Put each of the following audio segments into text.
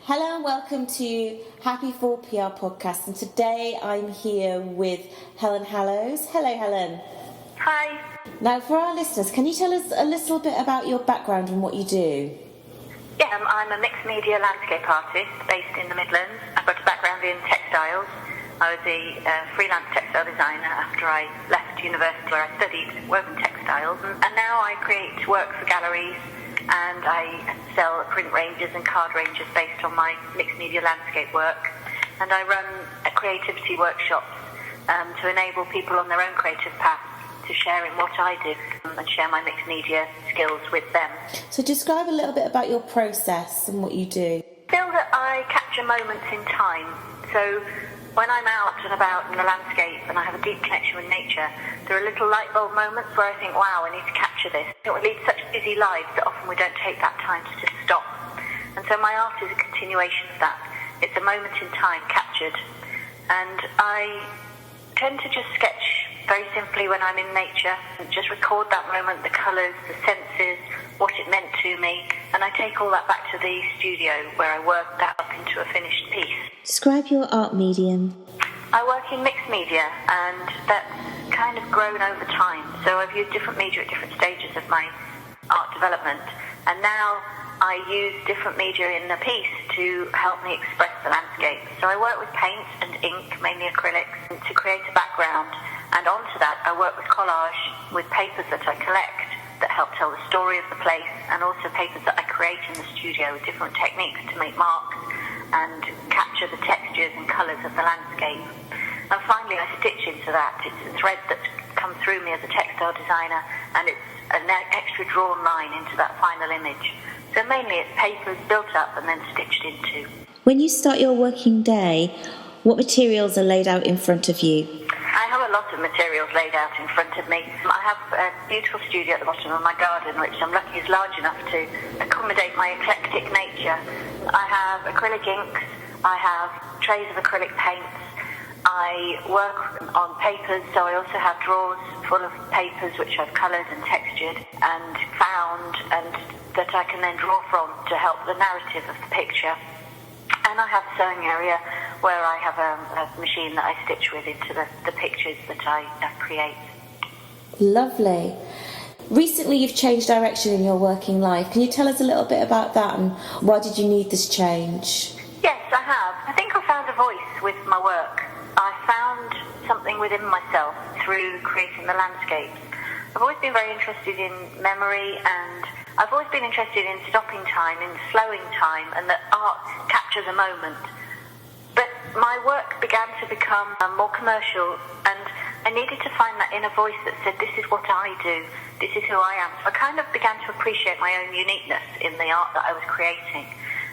Hello and welcome to Happy for PR podcast, and today I'm here with Helen Hallows. Hello Helen. Hi. Now for our listeners, can you tell us a little bit about your background and what you do? Yeah, I'm a mixed media landscape artist based in the Midlands. I've got a background in textiles. I was a freelance textile designer after I left university where I studied woven textiles, and now I create work for galleries and I sell print ranges and card ranges based on my mixed media landscape work. And I run creativity workshops to enable people on their own creative path to share in what I do and share my mixed media skills with them. So describe a little bit about your process and what you do. I feel that I capture moments in time. So when I'm out and about in the landscape and I have a deep connection with nature, there are little light bulb moments where I think, wow, I need to capture this. We lead such busy lives that often we don't take that time to just stop. And so my art is a continuation of that. It's a moment in time captured. And I tend to just sketch very simply when I'm in nature and just record that moment, the colours, the senses, what it meant to me, and I take all that back to the studio where I work that up into a finished piece. Describe your art medium. I work in mixed media, and that's kind of grown over time. So I've used different media at different stages of my art development, and now I use different media in the piece to help me express the landscape. So I work with paint and ink, mainly acrylics, to create a background, and onto that I work with collage, with papers that I collect that help tell the story of the place, and also papers that I create in the studio with different techniques to make marks and capture the textures and colours of the landscape. And finally I stitch into that. It's a thread that's come through me as a textile designer, and it's an extra drawn line into that final image. So mainly it's papers built up and then stitched into. When you start your working day, what materials are laid out in front of you? I have a lot of materials laid out in front of me. I have a beautiful studio at the bottom of my garden, which I'm lucky is large enough to accommodate my eclectic nature. I have acrylic inks, I have trays of acrylic paints, I work on papers, so I also have drawers full of papers which I've coloured and textured and found, and that I can then draw from to help the narrative of the picture. And I have a sewing area where I have a machine that I stitch with into the pictures that I create. Lovely. Recently you've changed direction in your working life. Can you tell us a little bit about that and why did you need this change? Yes, I have. I think I found a voice with my work. I found something within myself through creating the landscapes. I've always been very interested in memory, and I've always been interested in stopping time, in slowing time, and that art captures a moment. But my work began to become more commercial, and I needed to find that inner voice that said, this is what I do, this is who I am. So I kind of began to appreciate my own uniqueness in the art that I was creating,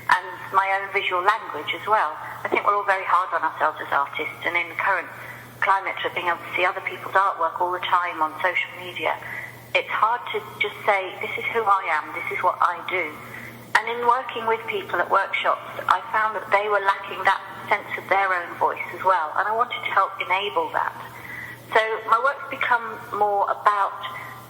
and my own visual language as well. I think we're all very hard on ourselves as artists, and in the current climate of being able to see other people's artwork all the time on social media, it's hard to just say, this is who I am, this is what I do. And in working with people at workshops, I found that they were lacking that sense of their own voice as well, and I wanted to help enable that. So my work's become more about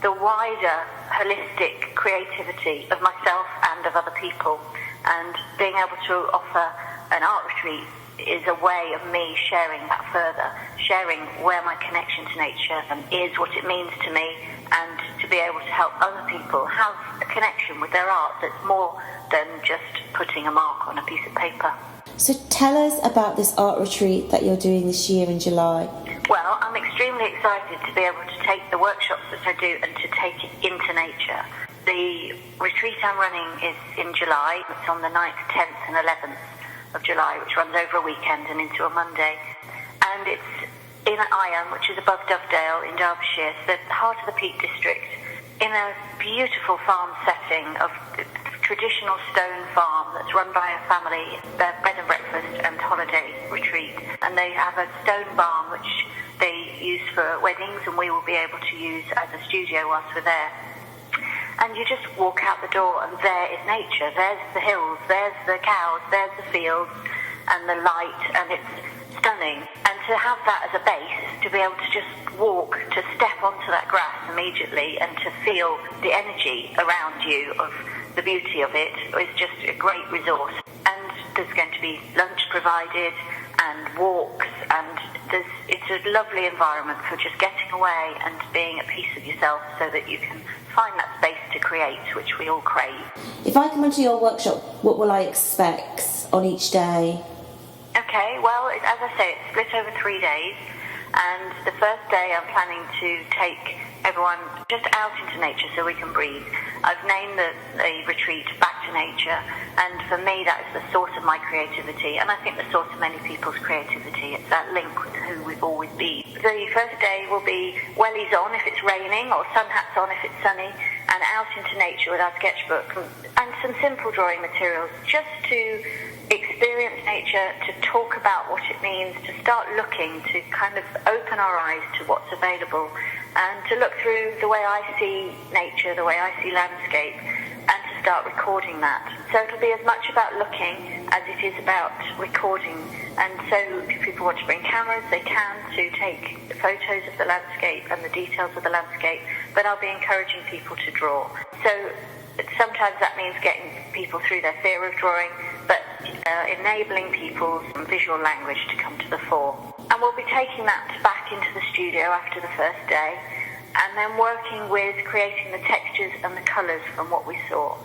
the wider, holistic creativity of myself and of other people, and being able to offer an art retreat is a way of me sharing that further, sharing where my connection to nature is, what it means to me, and to be able to help other people have a connection with their art that's more than just putting a mark on a piece of paper. So tell us about this art retreat that you're doing this year in July. Well, I'm extremely excited to be able to take the workshops that I do and to take it into nature. The retreat I'm running is in July. It's on the 9th, 10th and 11th of July, which runs over a weekend and into a Monday. And it's in Iron, which is above Dovedale in Derbyshire, so the heart of the Peak District, in a beautiful farm setting of traditional stone farm that's run by a family, their bed and breakfast and holiday retreat. And they have a stone barn which they use for weddings, and we will be able to use as a studio whilst we're there. And you just walk out the door and there is nature. There's the hills, there's the cows, there's the fields and the light, and it's stunning. And to have that as a base, to be able to just walk, to step onto that grass immediately and to feel the energy around you of the beauty of it is just a great resource. And there's going to be lunch provided and walks, and it's a lovely environment for just getting away and being at peace with yourself so that you can find that space to create, which we all crave. If I come into your workshop, what will I expect on each day? Okay, well, as I say, it's split over 3 days, and the first day I'm planning to take everyone just out into nature so we can breathe. I've named the retreat Back to Nature, and for me that is the source of my creativity, and I think the source of many people's creativity. It's that link with who we've always been. The first day will be wellies on if it's raining, or sun hats on if it's sunny, and out into nature with our sketchbook and some simple drawing materials, just to experience nature, to talk about what it means, to start looking, to kind of open our eyes to what's available, and to look through the way I see nature, the way I see landscape, and to start recording that. So it'll be as much about looking as it is about recording. And so if people want to bring cameras, they can, to take photos of the landscape and the details of the landscape, but I'll be encouraging people to draw. So sometimes that means getting people through their fear of drawing, but enabling people's visual language to come to the fore. And we'll be taking that back into the studio after the first day, and then working with creating the textures and the colours from what we saw.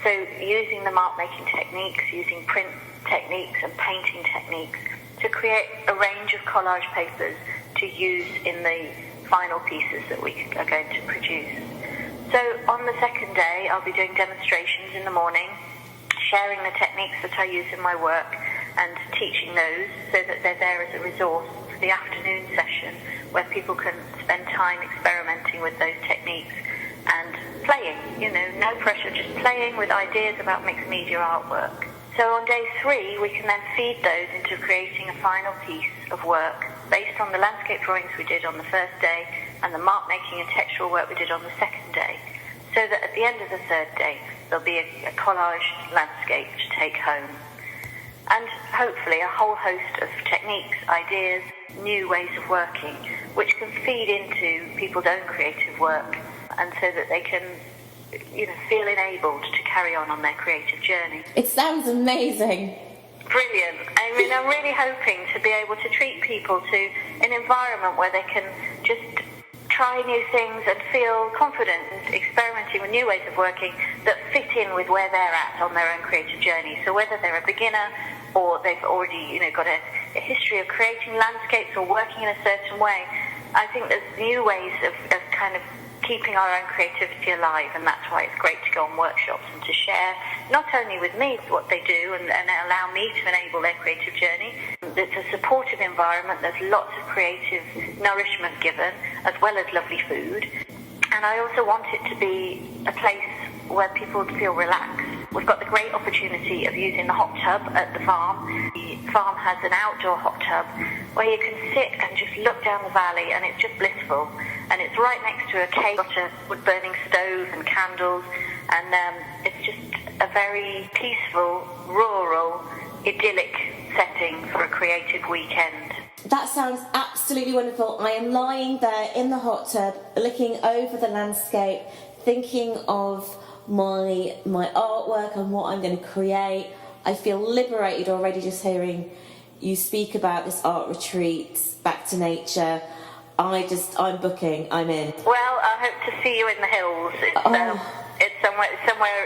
So using the mark-making techniques, using print techniques and painting techniques to create a range of collage papers to use in the final pieces that we are going to produce. So on the second day, I'll be doing demonstrations in the morning, sharing the techniques that I use in my work and teaching those so that they're there as a resource for the afternoon session where people can spend time experimenting with those techniques and playing, no pressure, just playing with ideas about mixed media artwork. So on day 3, we can then feed those into creating a final piece of work based on the landscape drawings we did on the first day and the mark making and textual work we did on the second day, so that at the end of the third day there'll be a collage landscape to take home. And hopefully a whole host of techniques, ideas, new ways of working, which can feed into people's own creative work, and so that they can feel enabled to carry on their creative journey. It sounds amazing. Brilliant. I mean, I'm really hoping to be able to treat people to an environment where they can just try new things and feel confident and experimenting with new ways of working that fit in with where they're at on their own creative journey. So whether they're a beginner or they've already got a history of creating landscapes or working in a certain way, I think there's new ways of kind of keeping our own creativity alive, and that's why it's great to go on workshops and to share not only with me what they do and allow me to enable their creative journey. It's a supportive environment, there's lots of creative nourishment given, as well as lovely food, and I also want it to be a place where people feel relaxed. We've got the great opportunity of using the hot tub at the farm. The farm has an outdoor hot tub where you can sit and just look down the valley, and it's just blissful. And it's right next to a cave, got a wood-burning stove and candles, and it's just a very peaceful, rural, idyllic setting for a creative weekend. That sounds absolutely wonderful. I am lying there in the hot tub, looking over the landscape, thinking of my artwork and what I'm going to create. I feel liberated already just hearing you speak about this art retreat, Back to Nature. I'm booking, I'm in. Well, I hope to see you in the hills. It's somewhere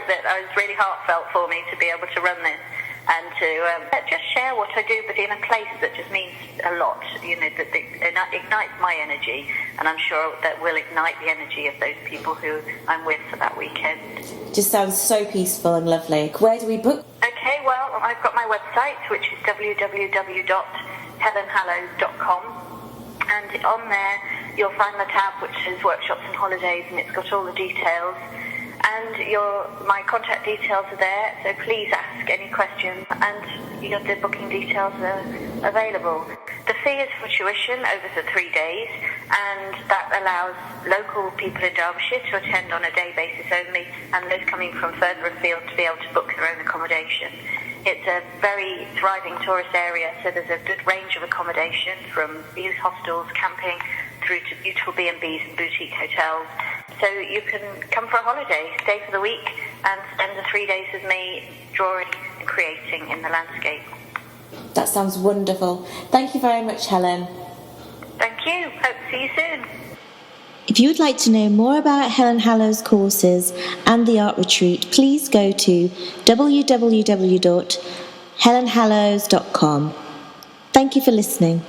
that was really heartfelt for me to be able to run this and to just share what I do, but in a place that just means a lot, that ignites my energy, and I'm sure that will ignite the energy of those people who I'm with for that weekend. Just sounds so peaceful and lovely. Where do we book? Okay, well, I've got my website, which is www.helenhallows.com, and on there you'll find the tab which says workshops and holidays, and it's got all the details. And my contact details are there, so please ask any questions, and the booking details are available. The fee is for tuition over the 3 days, and that allows local people in Derbyshire to attend on a day basis only, and those coming from further afield to be able to book their own accommodation. It's a very thriving tourist area, so there's a good range of accommodation, from youth hostels, camping, through to beautiful B&Bs and boutique hotels. So you can come for a holiday, stay for the week, and spend the 3 days with me drawing and creating in the landscape. That sounds wonderful. Thank you very much, Helen. Thank you. Hope to see you soon. If you would like to know more about Helen Hallows' courses and the art retreat, please go to www.helenhallows.com. Thank you for listening.